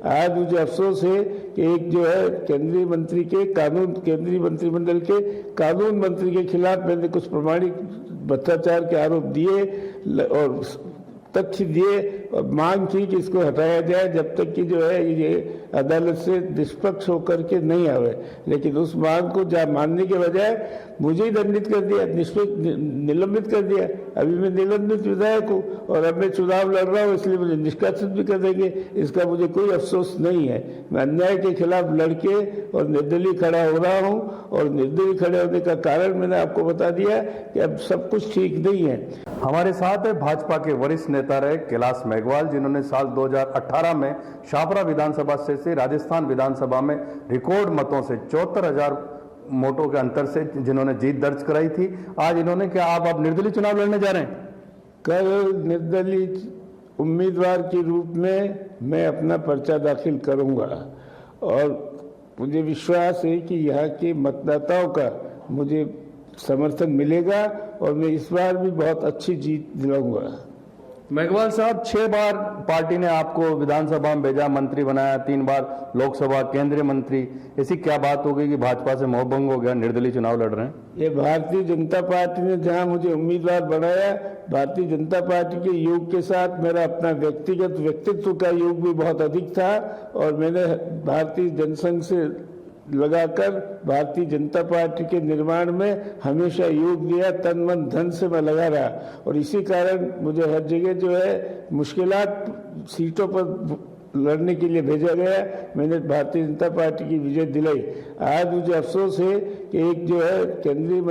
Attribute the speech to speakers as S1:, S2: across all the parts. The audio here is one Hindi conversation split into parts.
S1: आज मुझे अफसोस है कि एक जो है केंद्रीय मंत्रिमंडल के कानून मंत्री के खिलाफ मैंने कुछ प्रमाणिक भ्रष्टाचार के आरोप दिए और तथ्य दिए और मांग की कि इसको हटाया जाए जब तक कि जो है ये अदालत से निष्पक्ष होकर के नहीं आवे। लेकिन उस मांग को मानने के बजाय मुझे ही दंडित कर दिया, निलंबित कर दिया। अभी मैं निलंबित विधायक हूँ और अब मैं चुनाव लड़ रहा हूँ, इसलिए मुझे निष्कासित भी कर देंगे। इसका मुझे कोई अफसोस नहीं है। मैं अन्याय के खिलाफ लड़के और निर्दलीय खड़ा हो रहा हूँ और निर्दलीय खड़े होने का कारण मैंने आपको बता दिया कि अब सब कुछ ठीक नहीं है।
S2: हमारे साथ है भाजपा के वरिष्ठ नेता रहे कैलाश मेघवाल, जिन्होंने साल 2018 में शाहपुरा विधानसभा से राजस्थान विधानसभा में रिकॉर्ड मतों से 74,000 वोटों के अंतर से जिन्होंने जीत दर्ज कराई थी। आज इन्होंने क्या आप अब निर्दलीय चुनाव लड़ने जा रहे हैं?
S1: कल निर्दलीय उम्मीदवार के रूप में मैं अपना पर्चा दाखिल करूंगा और मुझे विश्वास है कि यहाँ के मतदाताओं का मुझे समर्थन मिलेगा और मैं इस बार भी बहुत अच्छी जीत दिलाऊंगा।
S2: मेघवाल साहब, 6 बार पार्टी ने आपको विधानसभा में भेजा, मंत्री बनाया, 3 बार लोकसभा केंद्रीय मंत्री। ऐसी क्या बात हो गई कि भाजपा से मोहभंग हो गया, निर्दलीय चुनाव लड़ रहे हैं?
S1: ये भारतीय जनता पार्टी ने जहां मुझे उम्मीदवार बनाया, भारतीय जनता पार्टी के योग के साथ मेरा अपना व्यक्तिगत व्यक्तित्व का योग भी बहुत अधिक था और मैंने भारतीय जनसंघ से लगाकर भारतीय जनता पार्टी के निर्माण में हमेशा योग दिया, तन मन धन से मैं लगा रहा और इसी कारण मुझे हर जगह जो है मुश्किलात सीटों पर लड़ने के लिए भेजा गया। मैंने भारतीय जनता पार्टी की विजय दिलाई। आज मुझे अफसोस है कि एक जो है केंद्रीय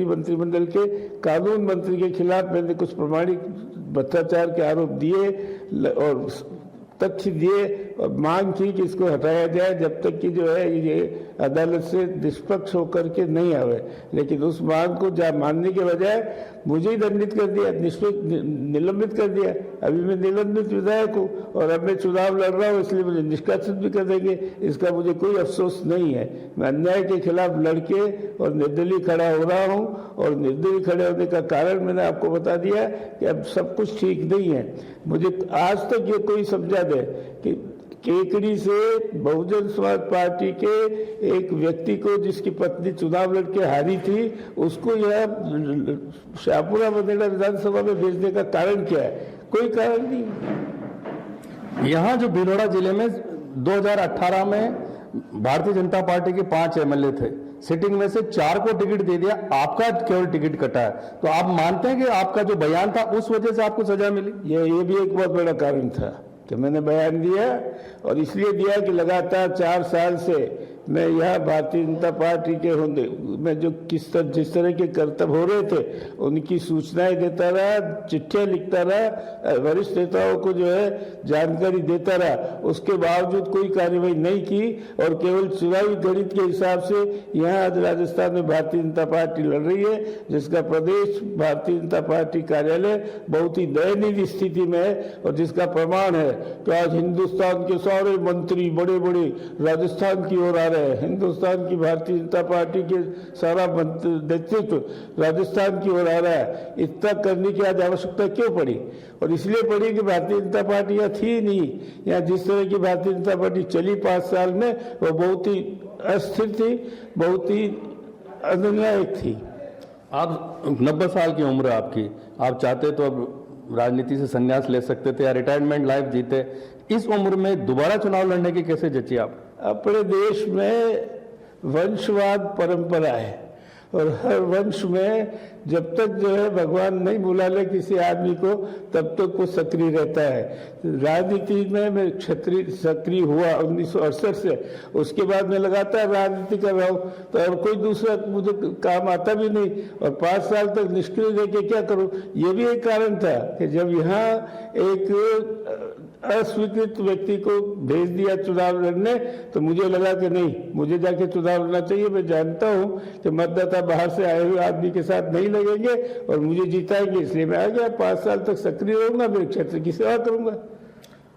S1: मंत्रिमंडल के कानून मंत्री के खिलाफ मैंने कुछ प्रमाणिक भ्रष्टाचार के आरोप दिए और तथ्य दिए और मांग की कि इसको हटाया जाए जब तक कि जो है ये अदालत से निष्पक्ष होकर के नहीं आवे। लेकिन उस मांग को मानने के बजाय मुझे ही दंडित कर दिया, निलंबित कर दिया। अभी मैं निलंबित विधायक हूँ और अब मैं चुनाव लड़ रहा हूँ, इसलिए मुझे निष्कासित भी कर देंगे। इसका मुझे कोई अफसोस नहीं है। मैं अन्याय के खिलाफ लड़के और निर्दलीय खड़ा हो रहा हूँ और निर्दलीय खड़े होने का कारण मैंने आपको बता दिया कि अब सब कुछ ठीक नहीं है। मुझे आज तक ये कोई समझा दे कि केकड़ी से बहुजन समाज पार्टी के एक व्यक्ति को, जिसकी पत्नी चुनाव लड़ के हारी थी, उसको यह शाहपुरा बंदेड़ा विधानसभा में भेजने का कारण क्या है? कोई कारण नहीं।
S2: यहाँ जो भीलवाड़ा जिले में 2018 में भारतीय जनता पार्टी के 5 एमएलए थे, सिटिंग में से 4 को टिकट दे दिया, आपका केवल टिकट कटा है। तो आप मानते हैं कि आपका जो बयान था उस वजह से आपको सजा मिली?
S1: ये भी एक बहुत बड़ा कारण था कि मैंने बयान दिया और इसलिए दिया कि लगातार 4 साल से मैं यह भारतीय जनता पार्टी के होंगे मैं जो जिस तरह के कर्तव्य हो रहे थे उनकी सूचनाएं देता रहा, चिट्ठियां लिखता रहा, वरिष्ठ नेताओं को जो है जानकारी देता रहा। उसके बावजूद कोई कार्रवाई नहीं की और केवल चुनावी गणित के हिसाब से यहाँ आज राजस्थान में भारतीय जनता पार्टी लड़ रही है, जिसका प्रदेश भारतीय जनता पार्टी कार्यालय बहुत ही दयनीय स्थिति में है और जिसका प्रमाण है कि आज हिंदुस्तान के सारे मंत्री बड़े बड़े राजस्थान की ओर आ रहे हैं। हिंदुस्तान की भारतीय जनता पार्टी के सारा नेतृत्व राजस्थान की ओर आ रहा है। इतना करने की आज आवश्यकता क्यों पड़ी? और इसलिए पड़ी कि भारतीय जनता पार्टी यहाँ थी नहीं। यहाँ जिस तरह की भारतीय जनता पार्टी चली 5 साल में वो बहुत ही अस्थिर थी, बहुत ही अनिर्णायक थी।
S2: आप 90 साल की उम्र आपकी, आप चाहते तो अब राजनीति से संन्यास ले सकते थे या रिटायरमेंट लाइफ जीते। इस उम्र में दोबारा चुनाव लड़ने की कैसे जची आप?
S1: अपने देश में वंशवाद परंपरा है और हर वंश में जब तक जो है भगवान नहीं बुला ले किसी आदमी को तब तक वो सक्रिय रहता है। राजनीति में मैं सक्रिय हुआ 1968 से, उसके बाद मैं लगातार राजनीति कर रहा हूँ तो और कोई दूसरा मुझे काम आता भी नहीं और 5 साल तक निष्क्रिय रह के क्या करूँ। ये भी एक कारण था कि जब यहाँ एक अस्वीकृत व्यक्ति को भेज दिया चुनाव लड़ने तो मुझे लगा कि नहीं, मुझे जाके चुनाव लड़ना चाहिए। मैं जानता हूँ कि मतदाता बाहर से आए हुए आदमी के साथ नहीं लगेंगे और मुझे जिताएंगे, इसलिए मैं आ गया। 5 साल तक सक्रिय रहूंगा, मेरे क्षेत्र की सेवा करूंगा।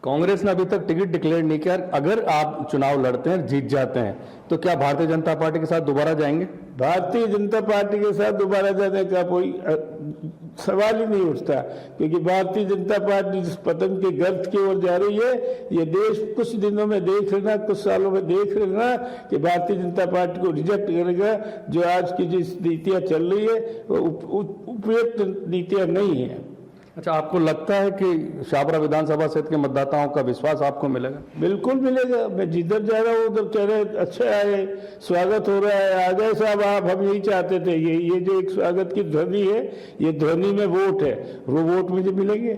S2: कांग्रेस ने अभी तक टिकट डिक्लेयर नहीं किया। अगर आप चुनाव लड़ते हैं, जीत जाते हैं, तो क्या भारतीय जनता पार्टी के साथ दोबारा जाएंगे?
S1: भारतीय जनता पार्टी के साथ दोबारा जाने का कोई सवाल ही नहीं उठता, क्योंकि भारतीय जनता पार्टी जिस पतन के गर्त की ओर जा रही है, ये देश कुछ दिनों में देख लेना, कुछ सालों में देख लेना कि भारतीय जनता पार्टी को रिजेक्ट करेगा। जो आज की जिस नीतियां चल रही है वो उपयुक्त नीतियां नहीं है।
S2: अच्छा, आपको लगता है कि शाहपुरा विधानसभा क्षेत्र के मतदाताओं का विश्वास आपको मिलेगा?
S1: बिल्कुल मिलेगा। मैं जिधर जा रहा हूँ उधर कह रहे अच्छे आए, स्वागत हो रहा है, आ गए साहब आप, हम यही चाहते थे। ये जो एक स्वागत की ध्वनि है, ये ध्वनि में वोट है, वो वोट मुझे मिलेंगे।